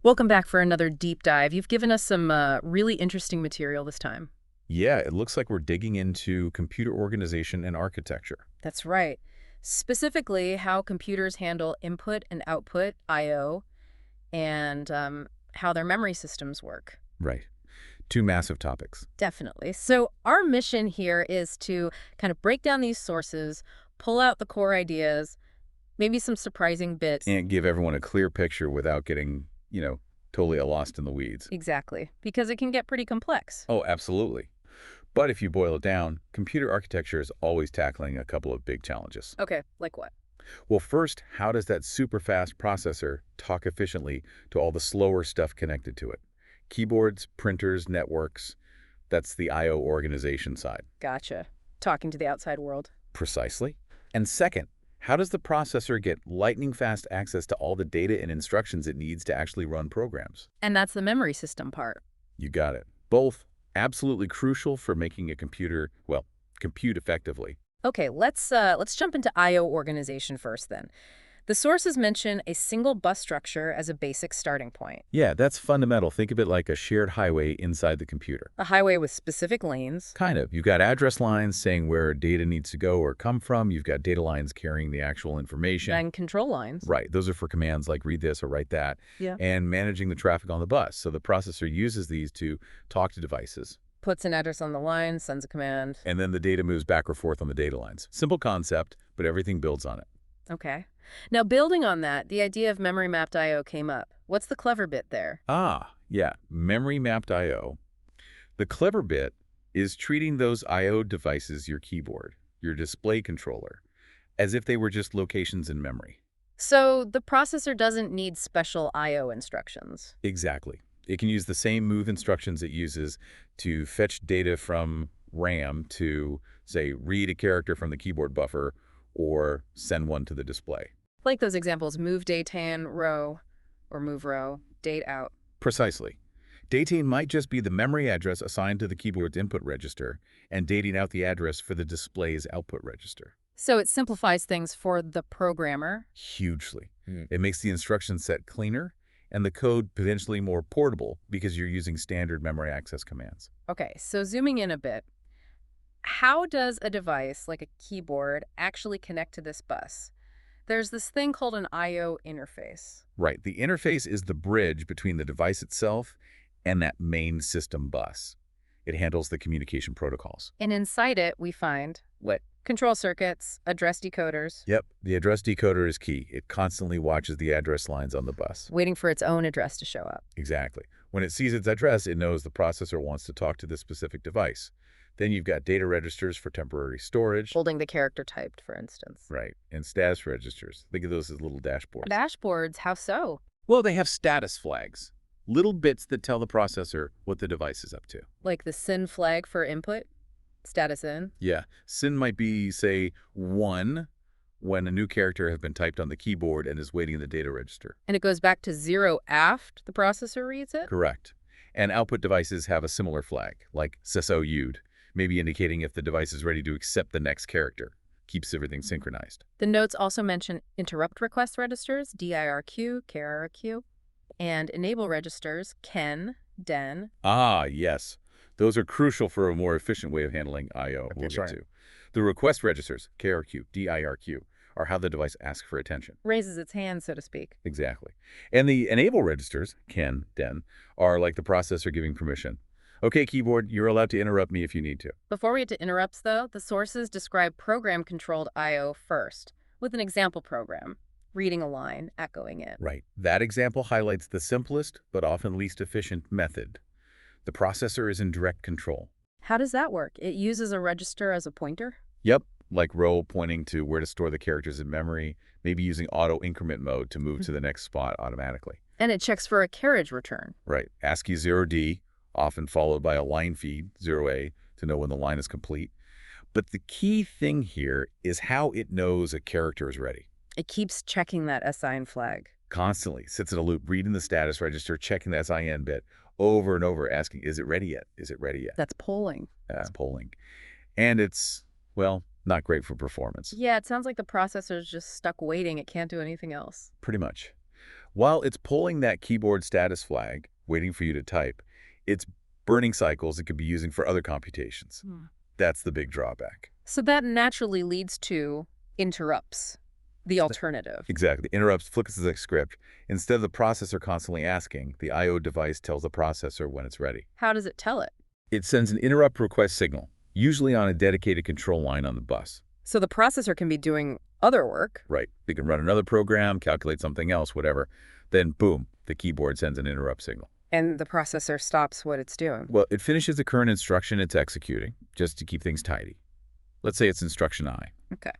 Welcome back for another deep dive. You've given us some really interesting material this time. Yeah, it looks like we're digging into computer organization and architecture. That's right. Specifically, how computers handle input and output, I/O, and how their memory systems work. Right. Two massive topics. Definitely. So our mission here is to kind of break down these sources, pull out the core ideas, maybe some surprising bits. And give everyone a clear picture without getting, totally lost in the weeds. Exactly, because it can get pretty complex. Oh, absolutely. But if you boil it down, computer architecture is always tackling a couple of big challenges. Okay, like what? Well, first, how does that super fast processor talk efficiently to all the slower stuff connected to it? Keyboards, printers, networks, that's the I/O organization side. Gotcha. Talking to the outside world. Precisely. And second, how does the processor get lightning-fast access to all the data and instructions it needs to actually run programs? And that's the memory system part. You got it. Both absolutely crucial for making a computer, well, compute effectively. Okay, let's jump into I/O organization first then. The sources mention a single bus structure as a basic starting point. Yeah, that's fundamental. Think of it like a shared highway inside the computer. A highway with specific lanes. Kind of. You've got address lines saying where data needs to go or come from. You've got data lines carrying the actual information. And control lines. Right. Those are for commands like read this or write that. Yeah. And managing the traffic on the bus. So the processor uses these to talk to devices. Puts an address on the line, sends a command. And then the data moves back or forth on the data lines. Simple concept, but everything builds on it. Okay. Now, building on that, the idea of memory mapped I/O came up. What's the clever bit there? Ah, yeah, memory mapped I/O. The clever bit is treating those I/O devices, your keyboard, your display controller, as if they were just locations in memory. So the processor doesn't need special I/O instructions. Exactly. It can use the same move instructions it uses to fetch data from RAM to, say, read a character from the keyboard buffer or send one to the display. Like those examples, move datean row or move row, date out. Precisely. Dating might just be the memory address assigned to the keyboard's input register and dating out the address for the display's output register. So it simplifies things for the programmer. Hugely. It makes the instruction set cleaner and the code potentially more portable because you're using standard memory access commands. Okay, so zooming in a bit, how does a device like a keyboard actually connect to this bus? There's this thing called an I/O interface. Right. The interface is the bridge between the device itself and that main system bus. It handles the communication protocols. And inside it, we find What? control circuits, address decoders, Yep. The address decoder is key. It constantly watches the address lines on the bus. waiting for its own address to show up. Exactly. When it sees its address, it knows the processor wants to talk to this specific device. Then you've got data registers for temporary storage. Holding the character typed, for instance. Right. And status registers. Think of those as little dashboards. Dashboards, how so? Well, they have status flags. Little bits that tell the processor what the device is up to. Like the SYN flag for input, status in. Yeah. SYN might be, say, 1 when a new character has been typed on the keyboard and is waiting in the data register. And it goes back to 0 after the processor reads it? Correct. And output devices have a similar flag, like SYSOU'd, maybe indicating if the device is ready to accept the next character. Keeps everything synchronized. The notes also mention interrupt request registers, DIRQ, KRQ, and enable registers, KEN, DEN. Ah, yes. Those are crucial for a more efficient way of handling I/O. We'll That's get right. to. The request registers, KRQ, DIRQ, are how the device asks for attention. Raises its hand, so to speak. Exactly. And the enable registers, KEN, DEN, are like the processor giving permission. Okay, keyboard, you're allowed to interrupt me if you need to. Before we get to interrupts, though, the sources describe program-controlled I/O first, with an example program, reading a line, echoing it. Right. That example highlights the simplest, but often least efficient method. The processor is in direct control. How does that work? It uses a register as a pointer? Yep, like row pointing to where to store the characters in memory, maybe using auto increment mode to move to the next spot automatically. And it checks for a carriage return. Right. ASCII 0D, often followed by a line feed, 0A, to know when the line is complete. But the key thing here is how it knows a character is ready. It keeps checking that SIN flag. Constantly sits in a loop, reading the status register, checking the SIN bit over and over, asking, is it ready yet? Is it ready yet? That's polling. That's polling. And it's, well, not great for performance. Yeah, it sounds like the processor's just stuck waiting. It can't do anything else. Pretty much. While it's pulling that keyboard status flag, waiting for you to type, it's burning cycles it could be using for other computations. Hmm. That's the big drawback. So that naturally leads to interrupts, the alternative. Exactly. Interrupts flips the script. Instead of the processor constantly asking, the I/O device tells the processor when it's ready. How does it tell it? It sends an interrupt request signal, usually on a dedicated control line on the bus. So the processor can be doing other work. Right. They can run another program, calculate something else, whatever. Then, boom, the keyboard sends an interrupt signal. And the processor stops what it's doing. Well, it finishes the current instruction it's executing, just to keep things tidy. Let's say it's instruction I. Okay.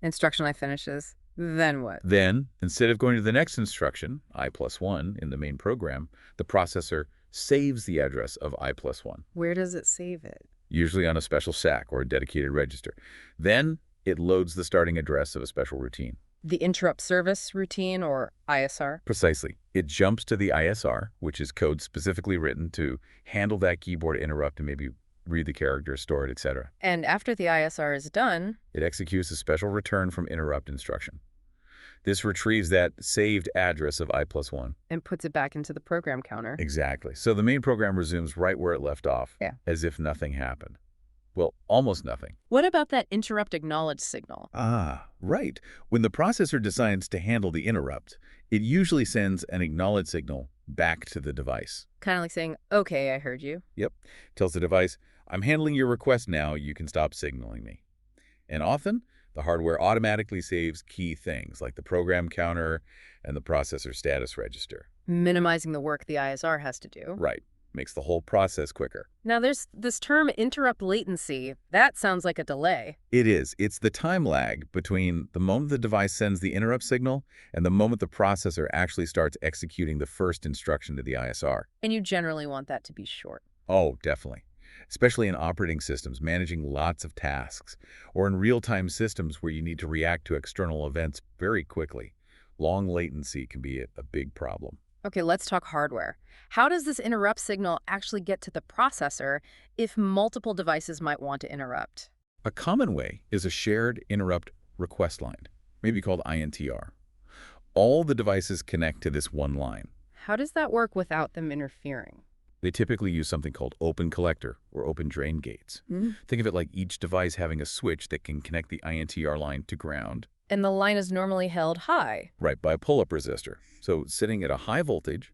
Instruction I finishes. Then what? Then, instead of going to the next instruction, I+1, in the main program, the processor saves the address of I+1, Where does it save it? usually on a special stack or a dedicated register. Then, it loads the starting address of a special routine. The interrupt service routine, or ISR? Precisely. It jumps to the ISR, which is code specifically written to handle that keyboard interrupt and maybe read the character, store it, etc. And after the ISR is done, It executes a special return from interrupt instruction. This retrieves that saved address of I+1. and puts it back into the program counter. Exactly. So the main program resumes right where it left off, Yeah. as if nothing happened. Well, almost nothing. What about that interrupt acknowledge signal? Ah, right. When the processor decides to handle the interrupt, it usually sends an acknowledge signal back to the device. Kind of like saying, okay, I heard you. Yep. Tells the device, I'm handling your request now, you can stop signaling me. And often, the hardware automatically saves key things like the program counter and the processor status register. Minimizing the work the ISR has to do. Right. Makes the whole process quicker. Now, there's this term interrupt latency. That sounds like a delay. It is. It's the time lag between the moment the device sends the interrupt signal and the moment the processor actually starts executing the first instruction to the ISR. And you generally want that to be short. Oh, definitely. Especially in operating systems managing lots of tasks, or in real-time systems where you need to react to external events very quickly. Long latency can be a big problem. Okay, let's talk hardware. How does this interrupt signal actually get to the processor if multiple devices might want to interrupt? A common way is a shared interrupt request line, maybe called INTR. All the devices connect to this one line. How does that work without them interfering? They typically use something called open collector or open drain gates. Think of it like each device having a switch that can connect the INTR line to ground. And the line is normally held high. Right, by a pull-up resistor. So sitting at a high voltage,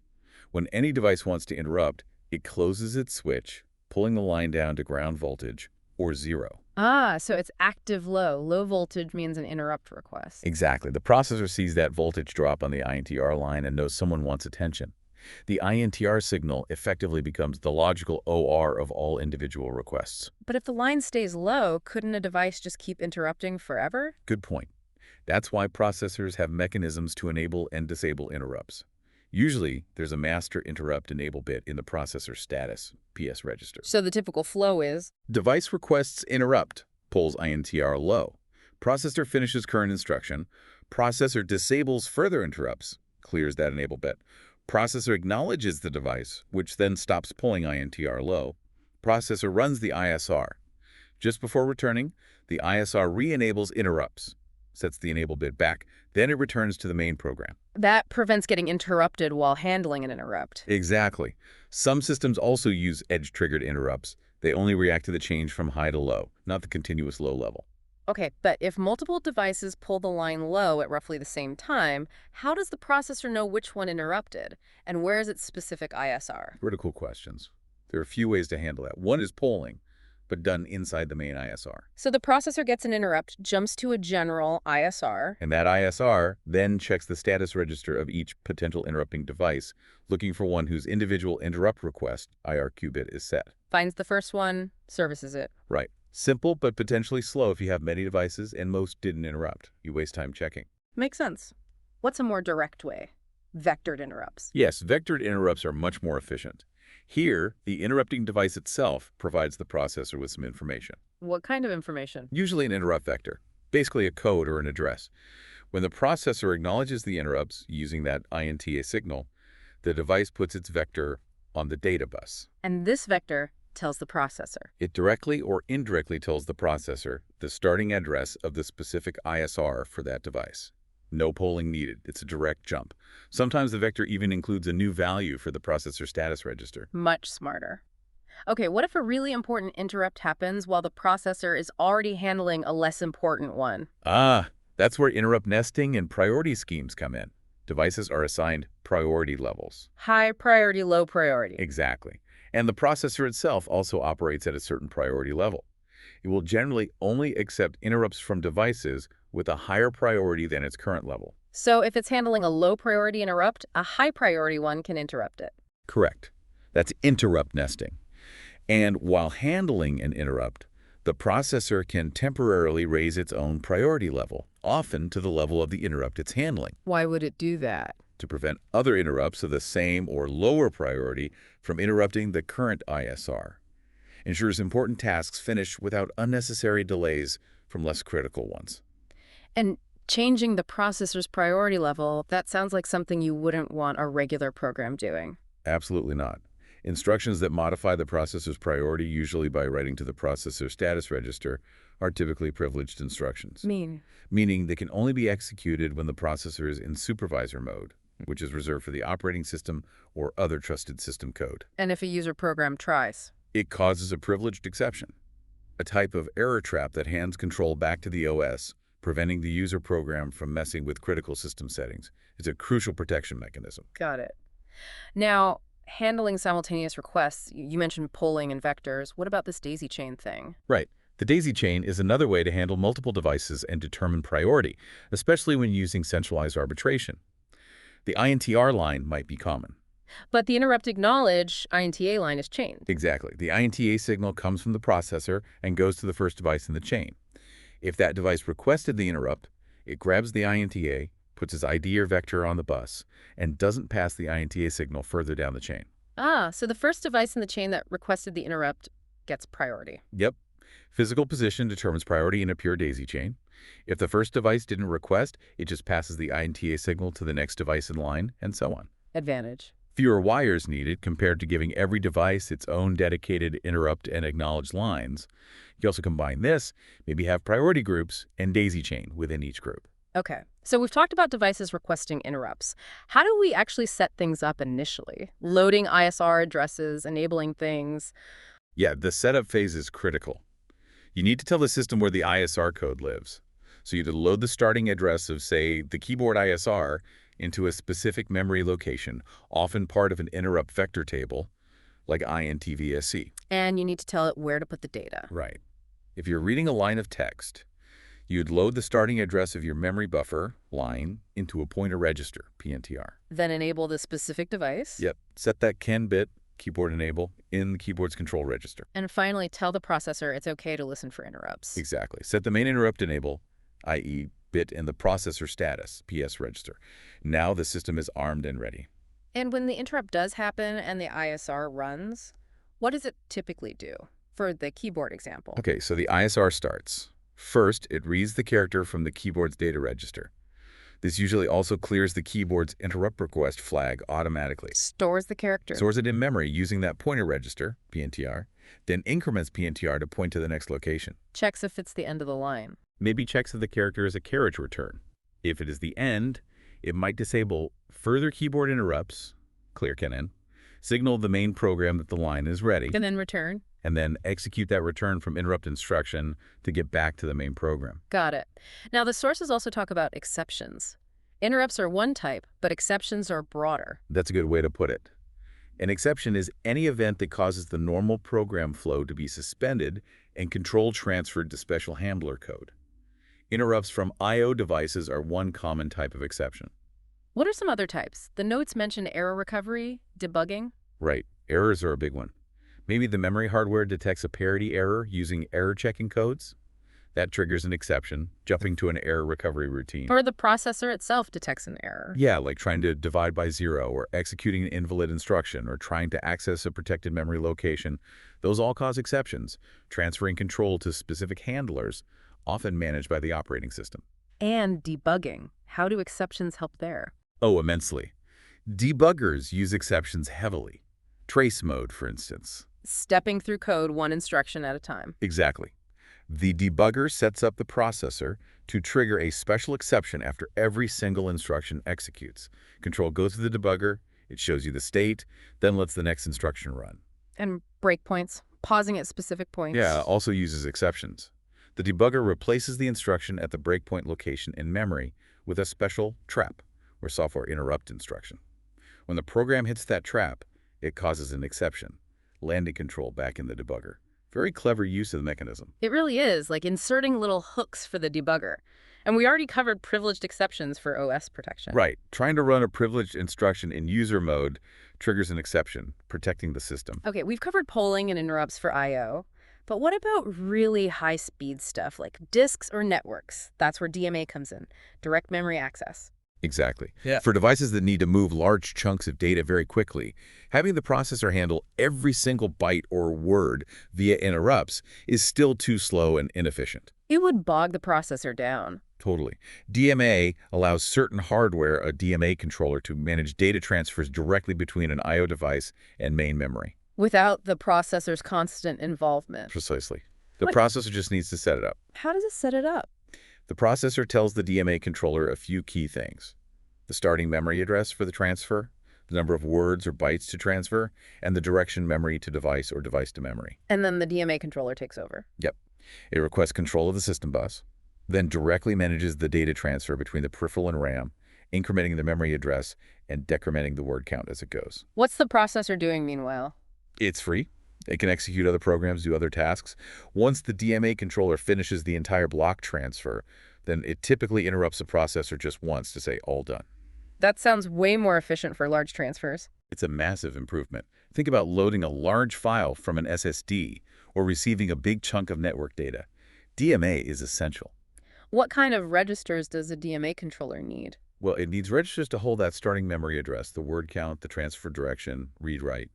when any device wants to interrupt, it closes its switch, pulling the line down to ground voltage or 0. Ah, so it's active low. Low voltage means an interrupt request. Exactly. The processor sees that voltage drop on the INTR line and knows someone wants attention. The INTR signal effectively becomes the logical OR of all individual requests. But if the line stays low, couldn't a device just keep interrupting forever? Good point. That's why processors have mechanisms to enable and disable interrupts. Usually, there's a master interrupt enable bit in the processor status, PS register. So the typical flow is, Device requests interrupt, pulls INTR low. Processor finishes current instruction. Processor disables further interrupts, clears that enable bit. Processor acknowledges the device, which then stops pulling INTR low. Processor runs the ISR. Just before returning, the ISR re-enables interrupts, sets the enable bit back, then it returns to the main program. that prevents getting interrupted while handling an interrupt. Exactly. Some systems also use edge-triggered interrupts. They only react to the change from high to low, not the continuous low level. Okay, but if multiple devices pull the line low at roughly the same time, how does the processor know which one interrupted? And where is its specific ISR? Critical questions. There are a few ways to handle that. One is polling, but done inside the main ISR. So the processor gets an interrupt, jumps to a general ISR. And that ISR then checks the status register of each potential interrupting device, looking for one whose individual interrupt request, IRQ bit, is set. Finds the first one, services it. Right. Simple, but potentially slow if you have many devices and most didn't interrupt. You waste time checking. Makes sense. What's a more direct way? Vectored interrupts. Yes, vectored interrupts are much more efficient. Here, the interrupting device itself provides the processor with some information. What kind of information? Usually an interrupt vector, basically a code or an address. When the processor acknowledges the interrupts using that INTA signal, the device puts its vector on the data bus. And this vector tells the processor. It directly or indirectly tells the processor the starting address of the specific ISR for that device. No polling needed. It's a direct jump. Sometimes the vector even includes a new value for the processor status register. Much smarter. Okay, what if a really important interrupt happens while the processor is already handling a less important one? Ah, that's where interrupt nesting and priority schemes come in. Devices are assigned priority levels. High priority, low priority. Exactly. And the processor itself also operates at a certain priority level. It will generally only accept interrupts from devices with a higher priority than its current level. So if it's handling a low priority interrupt, a high priority one can interrupt it. Correct. That's interrupt nesting. And while handling an interrupt, the processor can temporarily raise its own priority level, often to the level of the interrupt it's handling, Why would it do that? to prevent other interrupts of the same or lower priority from interrupting the current ISR. Ensures important tasks finish without unnecessary delays from less critical ones. And changing the processor's priority level, that sounds like something you wouldn't want a regular program doing. Absolutely not. Instructions that modify the processor's priority, usually by writing to the processor status register, are typically privileged instructions, meaning they can only be executed when the processor is in supervisor mode, which is reserved for the operating system or other trusted system code. And if a user program tries? It causes a privileged exception, a type of error trap that hands control back to the OS, preventing the user program from messing with critical system settings. It's a crucial protection mechanism. Got it. Now, handling simultaneous requests, you mentioned polling and vectors. What about this daisy chain thing? Right. The daisy chain is another way to handle multiple devices and determine priority, especially when using centralized arbitration. The INTR line might be common. But the interrupt acknowledge INTA line is chained. Exactly. The INTA signal comes from the processor and goes to the first device in the chain. If that device requested the interrupt, it grabs the INTA, puts its ID or vector on the bus, and doesn't pass the INTA signal further down the chain. Ah, so the first device in the chain that requested the interrupt gets priority. Yep. Physical position determines priority in a pure daisy chain. If the first device didn't request, it just passes the INTA signal to the next device in line, and so on. Advantage. Fewer wires needed compared to giving every device its own dedicated interrupt and acknowledge lines. You also combine this, maybe have priority groups and daisy chain within each group. Okay, so we've talked about devices requesting interrupts. How do we actually set things up initially? Loading ISR addresses, enabling things. Yeah, the setup phase is critical. You need to tell the system where the ISR code lives. So you load the starting address of, say, the keyboard ISR into a specific memory location, often part of an interrupt vector table, like INTVSC. And you need to tell it where to put the data. Right. If you're reading a line of text, you'd load the starting address of your memory buffer line into a pointer register, PNTR. Then enable the specific device. Yep. Set that CAN bit, keyboard enable, in the keyboard's control register. And finally, tell the processor it's okay to listen for interrupts. Exactly. Set the main interrupt enable, i.e. bit in the processor status, PS register. Now the system is armed and ready. And when the interrupt does happen and the ISR runs, what does it typically do? For the keyboard example. Okay, so the ISR starts. First, it reads the character from the keyboard's data register. This usually also clears the keyboard's interrupt request flag automatically. Stores the character. Stores it in memory using that pointer register, PNTR, then increments PNTR to point to the next location. Checks if it's the end of the line. Maybe checks if the character is a carriage return. If it is the end, it might disable further keyboard interrupts, clear CAN, signal the main program that the line is ready, And then return. and then execute that return from interrupt instruction to get back to the main program. Got it. Now, the sources also talk about exceptions. Interrupts are one type, but exceptions are broader. That's a good way to put it. An exception is any event that causes the normal program flow to be suspended and control transferred to special handler code. Interrupts from I/O devices are one common type of exception. What are some other types? The notes mention error recovery, debugging. Right. Errors are a big one. Maybe the memory hardware detects a parity error using error checking codes. That triggers an exception, jumping to an error recovery routine. Or the processor itself detects an error. Yeah, like trying to divide by 0 or executing an invalid instruction or trying to access a protected memory location. Those all cause exceptions, transferring control to specific handlers, often managed by the operating system. And debugging. How do exceptions help there? Oh, immensely. Debuggers use exceptions heavily. Trace mode, for instance. Stepping through code one instruction at a time. Exactly. The debugger sets up the processor to trigger a special exception after every single instruction executes. Control goes to the debugger, it shows you the state, then lets the next instruction run. And breakpoints, pausing at specific Yeah, points. also uses exceptions. The debugger replaces the instruction at the breakpoint location in memory with a special trap, or software interrupt instruction. When the program hits that trap, it causes an exception, landing control back in the debugger. Very clever use of the mechanism. It really is, like inserting little hooks for the debugger. And we already covered privileged exceptions for OS protection. Right. Trying to run a privileged instruction in user mode triggers an exception, protecting the system. Okay, we've covered polling and interrupts for I/O. But what about really high-speed stuff like disks or networks? That's where DMA comes in, direct memory access. Exactly. Yeah. For devices that need to move large chunks of data very quickly, having the processor handle every single byte or word via interrupts is still too slow and inefficient. It would bog the processor down. Totally. DMA allows certain hardware, a DMA controller, to manage data transfers directly between an I/O device and main memory. Without the processor's constant involvement. Precisely. The What? processor just needs to set it up. How does it set it up? The processor tells the DMA controller a few key things: the starting memory address for the transfer, the number of words or bytes to transfer, and the direction memory to device or device to memory. And then the DMA controller takes over. Yep. It requests control of the system bus, then directly manages the data transfer between the peripheral and RAM, incrementing the memory address and decrementing the word count as it goes. What's the processor doing meanwhile? It's free. It can execute other programs, do other tasks. Once the DMA controller finishes the entire block transfer, then it typically interrupts the processor just once to say, all done. That sounds way more efficient for large transfers. It's a massive improvement. Think about loading a large file from an SSD or receiving a big chunk of network data. DMA is essential. What kind of registers does a DMA controller need? Well, it needs registers to hold that starting memory address, the word count, the transfer direction, read-write.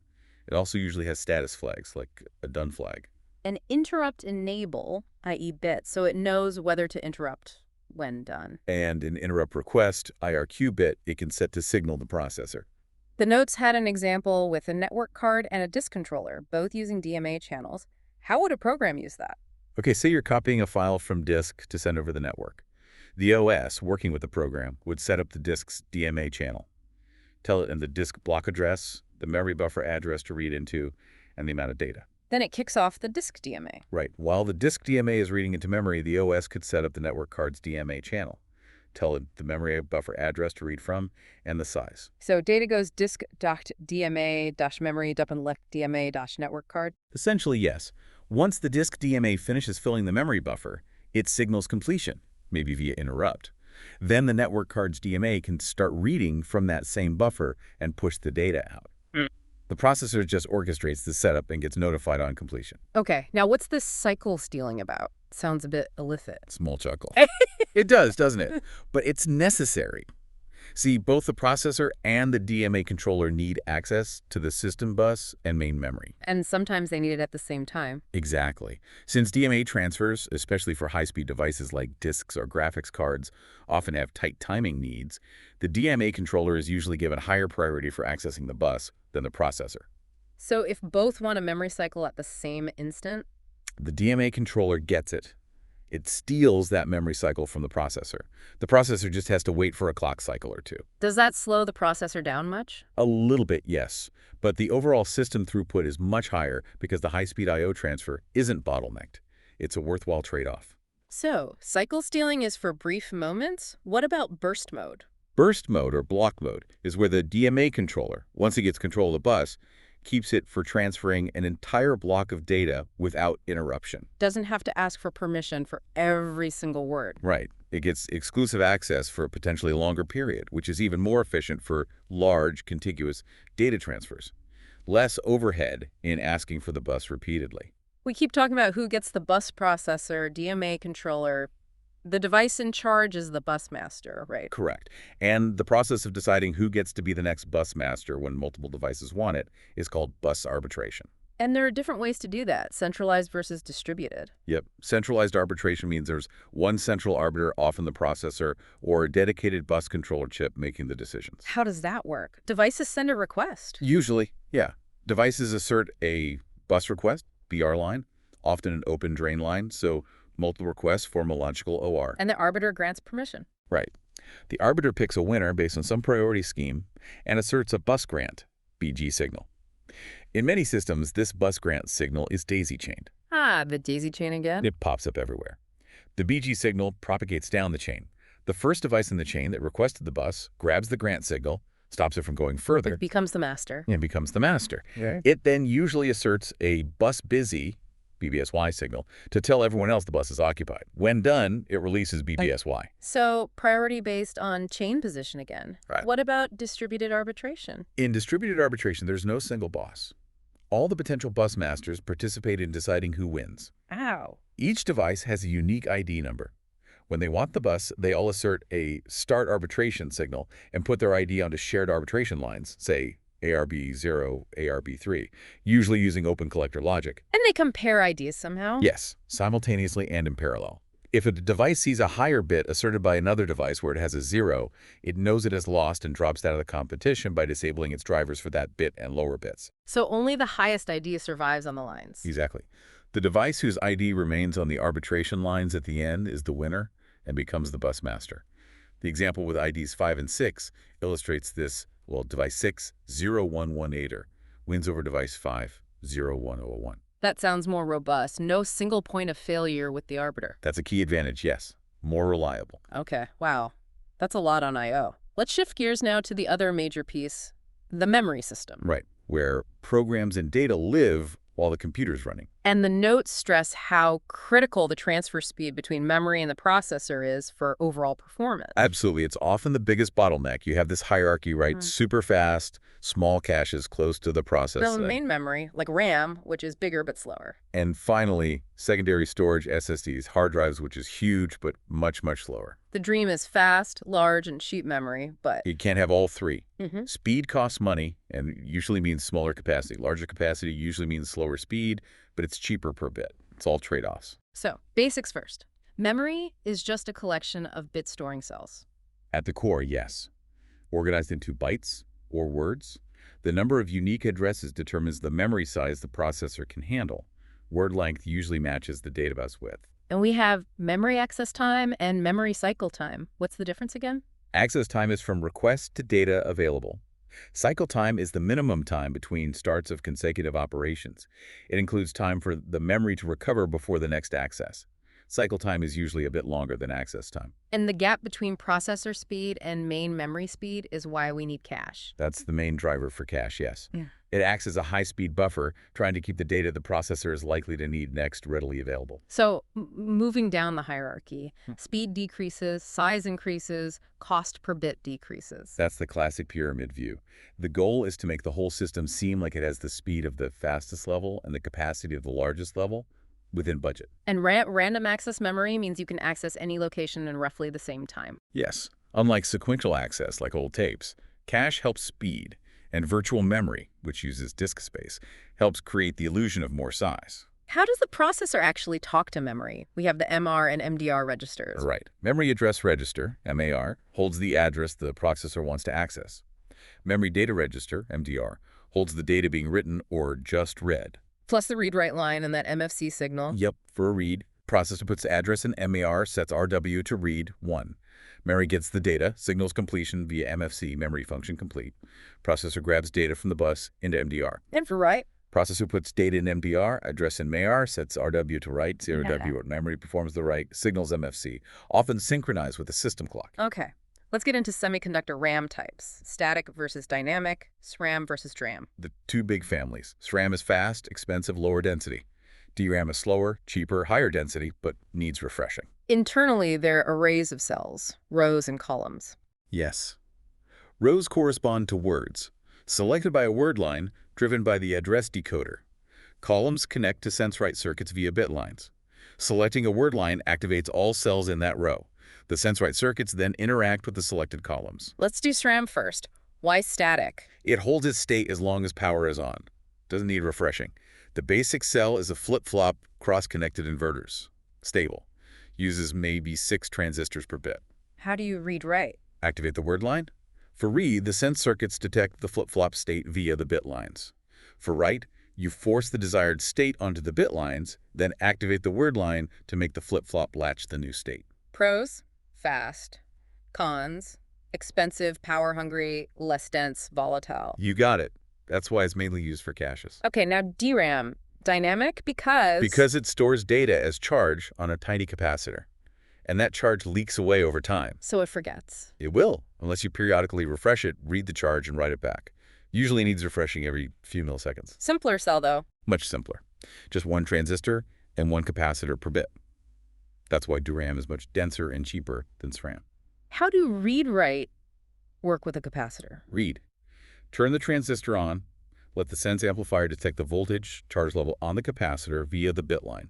It also usually has status flags, like a done flag. An interrupt enable, i.e. bit, so it knows whether to interrupt when done. And an interrupt request, IRQ bit, it can set to signal the processor. The notes had an example with a network card and a disk controller, both using DMA channels. How would a program use that? Okay, say you're copying a file from disk to send over the network. The OS, working with the program, would set up the disk's DMA channel. Tell it in the disk block address, the memory buffer address to read into, and the amount of data. Then it kicks off the disk DMA. Right. While the disk DMA is reading into memory, the OS could set up the network card's DMA channel. Tell it the memory buffer address to read from and the size. So data goes disk.dma-memory.left-dma-network card. Essentially, yes. Once the disk DMA finishes filling the memory buffer, it signals completion, maybe via interrupt. Then the network card's DMA can start reading from that same buffer and push the data out. The processor just orchestrates the setup and gets notified on completion. Okay, now what's this cycle stealing about? Sounds a bit illicit. Small chuckle. It does, doesn't it? But it's necessary. See, both the processor and the DMA controller need access to the system bus and main memory. And sometimes they need it at the same time. Exactly. Since DMA transfers, especially for high-speed devices like disks or graphics cards, often have tight timing needs, the DMA controller is usually given higher priority for accessing the bus than the processor. So if both want a memory cycle at the same instant? The DMA controller gets it. It steals that memory cycle from the processor. The processor just has to wait for a clock cycle or two. Does that slow the processor down much? A little bit, yes. But the overall system throughput is much higher because the high-speed I/O transfer isn't bottlenecked. It's a worthwhile trade-off. So, cycle stealing is for brief moments? What about burst mode? Burst mode, or block mode, is where the DMA controller, once it gets control of the bus, keeps it for transferring an entire block of data without interruption. Doesn't have to ask for permission for every single word. Right. It gets exclusive access for a potentially longer period, which is even more efficient for large, contiguous data transfers. Less overhead in asking for the bus repeatedly. We keep talking about who gets the bus processor, DMA controller. The device in charge is the bus master, right? Correct. And the process of deciding who gets to be the next bus master when multiple devices want it is called bus arbitration. And there are different ways to do that, centralized versus distributed. Yep. Centralized arbitration means there's one central arbiter, often the processor, or a dedicated bus controller chip making the decisions. How does that work? Devices send a request. Usually, yeah. Devices assert a bus request, BR line, often an open drain line, so Multiple requests form a logical OR. And the arbiter grants permission. Right. The arbiter picks a winner based on some priority scheme and asserts a bus grant, BG signal. In many systems, this bus grant signal is daisy-chained. Ah, the daisy chain again? It pops up everywhere. The BG signal propagates down the chain. The first device in the chain that requested the bus grabs the grant signal, stops it from going further, It becomes the master. and becomes the master. Okay. It then usually asserts a bus busy, BBSY signal, to tell everyone else the bus is occupied. When done, it releases BBSY. So priority based on chain position again. Right. What about distributed arbitration? In distributed arbitration, there's no single boss. All the potential bus masters participate in deciding who wins. Ow. Each device has a unique ID number. When they want the bus, they all assert a start arbitration signal and put their ID onto shared arbitration lines, say ARB0, ARB3, usually using open collector logic. And they compare ideas somehow? Yes, simultaneously and in parallel. If a device sees a higher bit asserted by another device where it has a 0, it knows it has lost and drops out of the competition by disabling its drivers for that bit and lower bits. So only the highest idea survives on the lines. Exactly. The device whose ID remains on the arbitration lines at the end is the winner and becomes the bus master. The example with IDs 5 and 6 illustrates this. Well, device 6, 0118er, wins over device 5, 01001. That sounds more robust. No single point of failure with the arbiter. That's a key advantage, yes. More reliable. Okay, wow. That's a lot on I/O. Let's shift gears now to the other major piece, the memory system. Right, where programs and data live while the computer's running. And the notes stress how critical the transfer speed between memory and the processor is for overall performance. Absolutely. It's often the biggest bottleneck. You have this hierarchy, right? Super fast, small caches close to the processor. The main memory, like RAM, which is bigger but slower. And finally, secondary storage SSDs, hard drives, which is huge but much, much slower. The dream is fast, large, and cheap memory, but... You can't have all three. Mm-hmm. Speed costs money and usually means smaller capacity. Larger capacity usually means slower speed, but it's cheaper per bit. It's all trade-offs. So, basics first. Memory is just a collection of bit storing cells. At the core, yes. Organized into bytes or words, the number of unique addresses determines the memory size the processor can handle. Word length usually matches the data bus width. And we have memory access time and memory cycle time. What's the difference again? Access time is from request to data available. Cycle time is the minimum time between starts of consecutive operations. It includes time for the memory to recover before the next access. Cycle time is usually a bit longer than access time. And the gap between processor speed and main memory speed is why we need cache. That's the main driver for cache, yes. Yeah. It acts as a high-speed buffer, trying to keep the data the processor is likely to need next readily available. So, moving down the hierarchy, speed decreases, size increases, cost per bit decreases. That's the classic pyramid view. The goal is to make the whole system seem like it has the speed of the fastest level and the capacity of the largest level within budget. And random access memory means you can access any location in roughly the same time. Yes. Unlike sequential access, like old tapes, cache helps speed, and virtual memory, which uses disk space, helps create the illusion of more size. How does the processor actually talk to memory? We have the MR and MDR registers. Right. Memory Address Register, MAR, holds the address the processor wants to access. Memory Data Register, MDR, holds the data being written or just read. Plus the read-write line and that MFC signal. Yep, for a read. Processor puts the address in MAR, sets RW to read 1. Memory gets the data, signals completion via MFC, memory function complete. Processor grabs data from the bus into MDR. And for write? Processor puts data in MDR, address in MAR, sets RW to write, 0W, memory performs the write, signals MFC, often synchronized with the system clock. Okay. Let's get into semiconductor RAM types. Static versus dynamic, SRAM versus DRAM. The two big families. SRAM is fast, expensive, lower density. DRAM is slower, cheaper, higher density, but needs refreshing. Internally, they're arrays of cells, rows and columns. Yes. Rows correspond to words, selected by a word line driven by the address decoder. Columns connect to sense-write circuits via bit lines. Selecting a word line activates all cells in that row. The sense-write circuits then interact with the selected columns. Let's do SRAM first. Why static? It holds its state as long as power is on. Doesn't need refreshing. The basic cell is a flip-flop cross-connected inverters. Stable. Uses maybe 6 transistors per bit. How do you read-write? Activate the word line. For read, the sense circuits detect the flip-flop state via the bit lines. For write, You force the desired state onto the bit lines, then activate the word line to make the flip-flop latch the new state. Pros, fast. Cons, expensive, power-hungry, less dense, volatile. You got it. That's why it's mainly used for caches. Okay, now DRAM. Dynamic because... Because it stores data as charge on a tiny capacitor, and that charge leaks away over time. So it forgets. It will, unless you periodically refresh it, read the charge, and write it back. Usually needs refreshing every few milliseconds. Simpler cell, though. Much simpler. Just one transistor and one capacitor per bit. That's why DRAM is much denser and cheaper than SRAM. How do read-write work with a capacitor? Read. Turn the transistor on. Let the sense amplifier detect the voltage charge level on the capacitor via the bit line.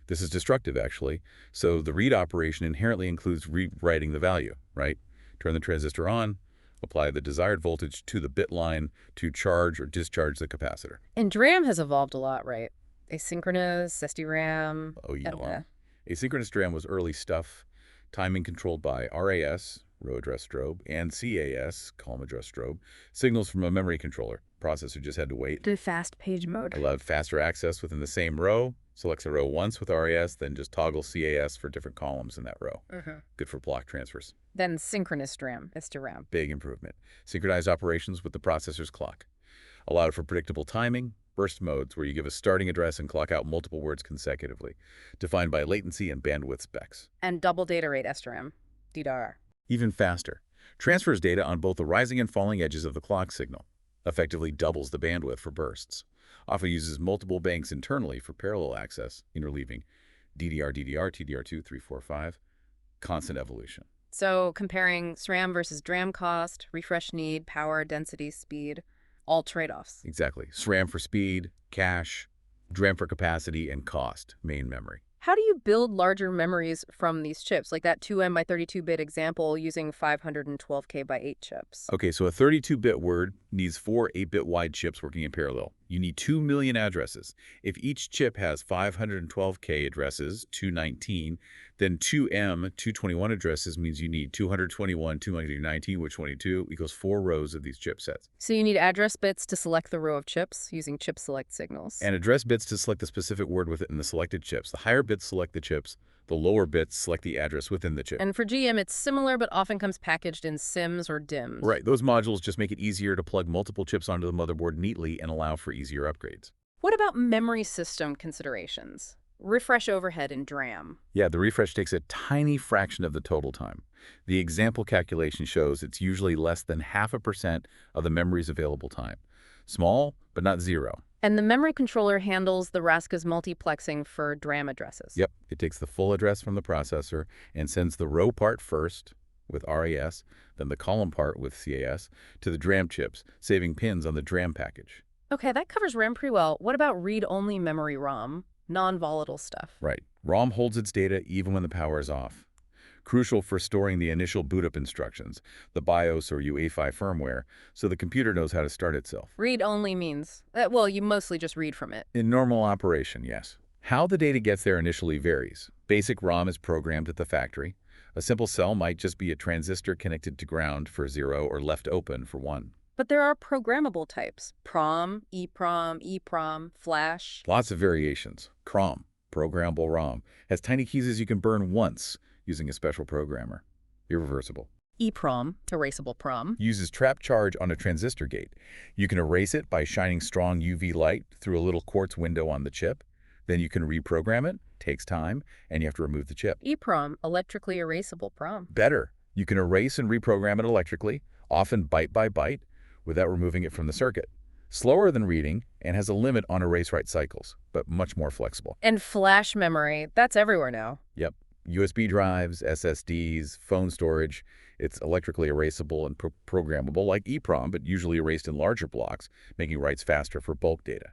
This is destructive, actually, so the read operation inherently includes rewriting the value, right? Turn the transistor on, apply the desired voltage to the bit line to charge or discharge the capacitor. And DRAM has evolved a lot, right? Asynchronous, SDRAM. Oh, yeah. Asynchronous DRAM was early stuff, timing controlled by RAS, row address strobe, and CAS, column address strobe, signals from a memory controller. Processor just had to wait. The fast page mode. Allowed faster access within the same row. Selects a row once with RAS, then just toggle CAS for different columns in that row. Good for block transfers. Then synchronous DRAM, SDRAM. Big improvement. Synchronized operations with the processor's clock. Allowed for predictable timing. Burst modes, where you give a starting address and clock out multiple words consecutively, defined by latency and bandwidth specs. And double data rate SDRAM, DDR. Even faster. Transfers data on both the rising and falling edges of the clock signal. Effectively doubles the bandwidth for bursts. Often uses multiple banks internally for parallel access, interleaving DDR, TDR2, 3, 4, 5. Constant evolution. So comparing SRAM versus DRAM cost, refresh need, power, density, speed, all trade-offs. Exactly. SRAM for speed, cache, DRAM for capacity, and cost, main memory. How do you build larger memories from these chips, like that 2M by 32-bit example using 512K by 8 chips? Okay, so a 32-bit word needs 4 8-bit wide chips working in parallel. You need 2 million addresses. If each chip has 512K addresses, 219, then 2M, 221 addresses means you need 221, 219, which 22 equals 4 rows of these chipsets. So you need address bits to select the row of chips using chip select signals. And address bits to select the specific word within the selected chips. The higher bits select the chips. The lower bits select the address within the chip. And for GM, it's similar, but often comes packaged in SIMs or DIMMs. Right. Those modules just make it easier to plug multiple chips onto the motherboard neatly and allow for easier upgrades. What about memory system considerations? Refresh overhead in DRAM. Yeah, the refresh takes a tiny fraction of the total time. The example calculation shows it's usually less than 0.5% of the memory's available time. Small, but not zero. And the memory controller handles the RASCA's multiplexing for DRAM addresses. Yep, it takes the full address from the processor and sends the row part first with RAS, then the column part with CAS, to the DRAM chips, saving pins on the DRAM package. Okay, that covers RAM pretty well. What about read-only memory ROM? Non-volatile stuff. Right. ROM holds its data even when the power is off. Crucial for storing the initial boot-up instructions, the BIOS or UEFI firmware, so the computer knows how to start itself. Read-only means, well, you mostly just read from it. In normal operation, yes. How the data gets there initially varies. Basic ROM is programmed at the factory. A simple cell might just be a transistor connected to ground for 0 or left open for 1. But there are programmable types. PROM, EPROM, flash. Lots of variations. CROM, programmable ROM, has tiny keys you can burn once using a special programmer. Irreversible. EPROM, erasable PROM. Uses trap charge on a transistor gate. You can erase it by shining strong UV light through a little quartz window on the chip. Then you can reprogram it. Takes time, and you have to remove the chip. EPROM, electrically erasable PROM. Better. You can erase and reprogram it electrically, often byte by byte, without removing it from the circuit. Slower than reading and has a limit on erase write cycles, but much more flexible. And flash memory, that's everywhere now. Yep. USB drives, SSDs, phone storage. It's electrically erasable and programmable like EPROM, but usually erased in larger blocks, making writes faster for bulk data.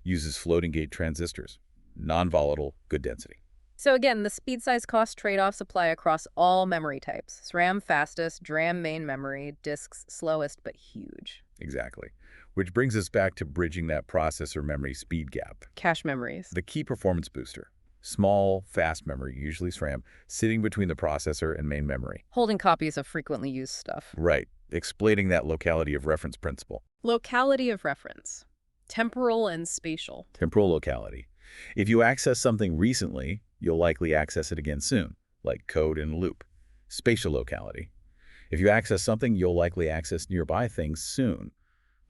Uses floating gate transistors. Non-volatile, good density. So again, the speed size cost trade-offs apply across all memory types. SRAM fastest, DRAM main memory, disks slowest but huge. Exactly. Which brings us back to bridging that processor memory speed gap. Cache memories. The key performance booster. Small, fast memory, usually SRAM, sitting between the processor and main memory. Holding copies of frequently used stuff. Right. Exploiting that locality of reference principle. Locality of reference. Temporal and spatial. Temporal locality. If you access something recently, you'll likely access it again soon, like code in a loop. Spatial locality. If you access something, you'll likely access nearby things soon,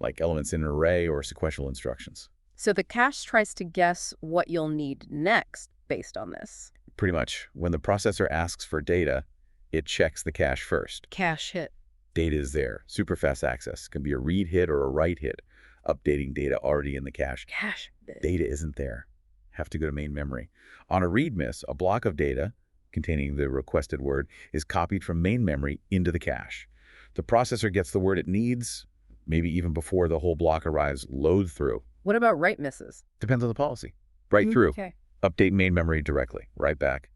like elements in an array or sequential instructions. So the cache tries to guess what you'll need next based on this. Pretty much, when the processor asks for data, it checks the cache first. Cache hit. Data is there. Super fast access. Can be a read hit or a write hit, updating data already in the cache. Cache hit. Data isn't there. Have to go to main memory. On a read miss, a block of data containing the requested word is copied from main memory into the cache. The processor gets the word it needs, maybe even before the whole block arrives load through. What about write misses? Depends on the policy. Write through. Okay. Update main memory directly. Write back.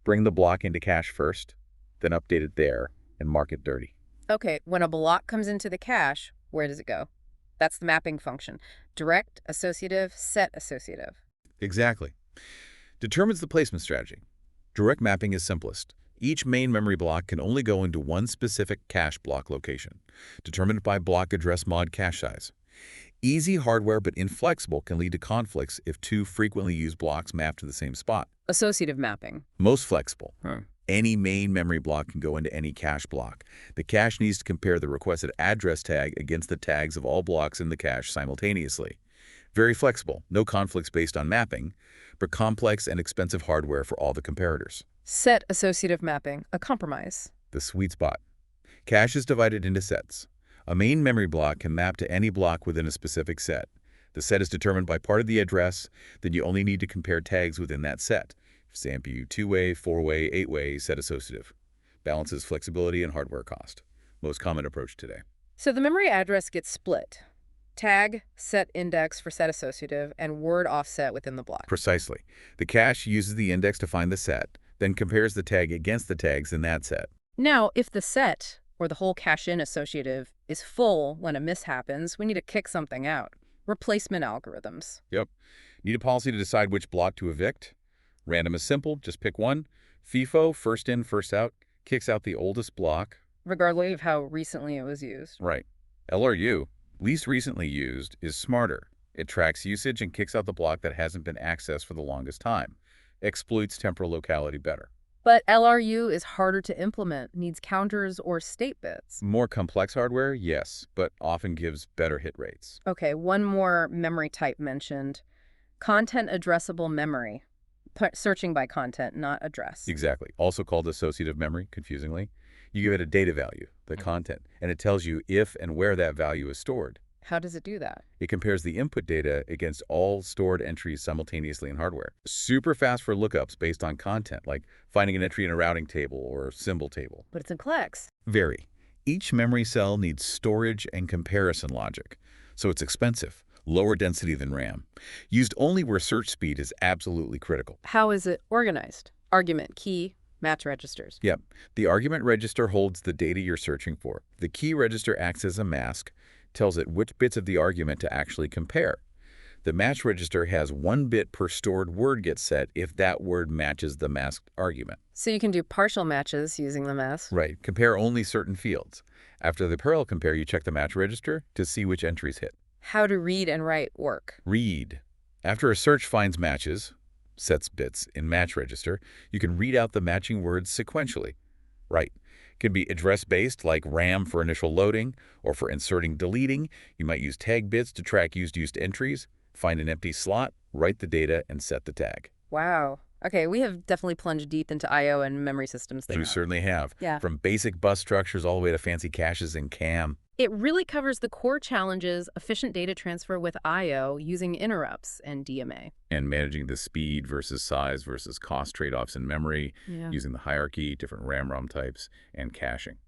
Bring the block into cache first, then update it there and mark it dirty. Okay, when a block comes into the cache, where does it go? That's the mapping function. Direct, associative, set associative. Exactly. Determines the placement strategy. Direct mapping is simplest. Each main memory block can only go into one specific cache block location, determined by block address mod cache size. Easy hardware but inflexible can lead to conflicts if two frequently used blocks map to the same spot. Associative mapping. Most flexible. Huh. Any main memory block can go into any cache block. The cache needs to compare the requested address tag against the tags of all blocks in the cache simultaneously. Very flexible, no conflicts based on mapping, but complex and expensive hardware for all the comparators. Set associative mapping, a compromise. The sweet spot. Cache is divided into sets. A main memory block can map to any block within a specific set. The set is determined by part of the address, then you only need to compare tags within that set. SAMPU 2-way, 4-way, 8-way, set associative. Balances flexibility and hardware cost. Most common approach today. So the memory address gets split. Tag, set index for set associative, and word offset within the block. Precisely. The cache uses the index to find the set, then compares the tag against the tags in that set. Now, if the set, or the whole cache-in associative, is full when a miss happens, we need to kick something out. Replacement algorithms. Yep. Need a policy to decide which block to evict? Random is simple, just pick one. FIFO, first in, first out, kicks out the oldest block. Regardless of how recently it was used. Right. LRU, least recently used, is smarter. It tracks usage and kicks out the block that hasn't been accessed for the longest time. Exploits temporal locality better. But LRU is harder to implement, needs counters or state bits. More complex hardware, yes, but often gives better hit rates. Okay, one more memory type mentioned. Content addressable memory. Searching by content, not address. Exactly. Also called associative memory, confusingly. You give it a data value, the content, and it tells you if and where that value is stored. How does it do that? It compares the input data against all stored entries simultaneously in hardware. Super fast for lookups based on content, like finding an entry in a routing table or symbol table. But it's in CLEX. Very. Each memory cell needs storage and comparison logic, so it's expensive, lower density than RAM. Used only where search speed is absolutely critical. How is it organized? Argument, key, match registers. Yep. The argument register holds the data you're searching for. The key register acts as a mask, tells it which bits of the argument to actually compare. The match register has 1 bit per stored word gets set if that word matches the masked argument. So you can do partial matches using the mask. Right. Compare only certain fields. After the parallel compare, you check the match register to see which entries hit. How do read and write work? Read. After a search finds matches, sets bits in match register, you can read out the matching words sequentially. Write. Can be address-based, like RAM for initial loading, or for inserting, deleting. You might use tag bits to track used entries, find an empty slot, write the data, and set the tag. Wow. Okay, we have definitely plunged deep into I/O and memory systems there. You certainly have. Yeah. From basic bus structures all the way to fancy caches in CAM. It really covers the core challenges, efficient data transfer with I/O using interrupts and DMA. And managing the speed versus size versus cost trade-offs in memory, using the hierarchy, different RAM-ROM types, and caching.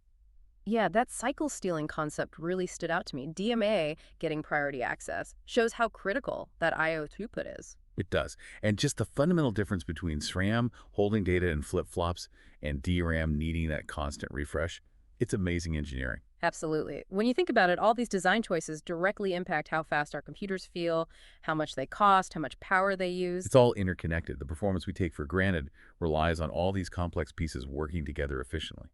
Yeah, that cycle stealing concept really stood out to me. DMA, getting priority access, shows how critical that I/O throughput is. It does. And just the fundamental difference between SRAM, holding data in flip-flops, and DRAM needing that constant refresh, it's amazing engineering. Absolutely. When you think about it, all these design choices directly impact how fast our computers feel, how much they cost, how much power they use. It's all interconnected. The performance we take for granted relies on all these complex pieces working together efficiently.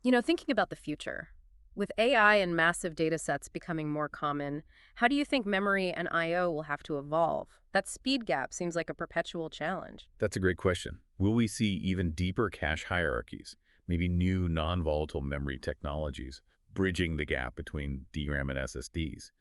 You know, thinking about the future, With AI and massive data sets becoming more common, how do you think memory and I/O will have to evolve? That speed gap seems like a perpetual challenge. That's a great question. Will we see even deeper cache hierarchies, maybe new non-volatile memory technologies, bridging the gap between DRAM and SSDs?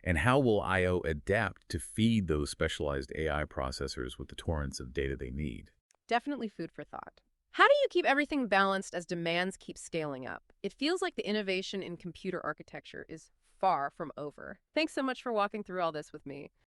And how will I/O adapt to feed those specialized AI processors with the torrents of data they need? Definitely food for thought. How do you keep everything balanced as demands keep scaling up? It feels like the innovation in computer architecture is far from over. Thanks so much for walking through all this with me.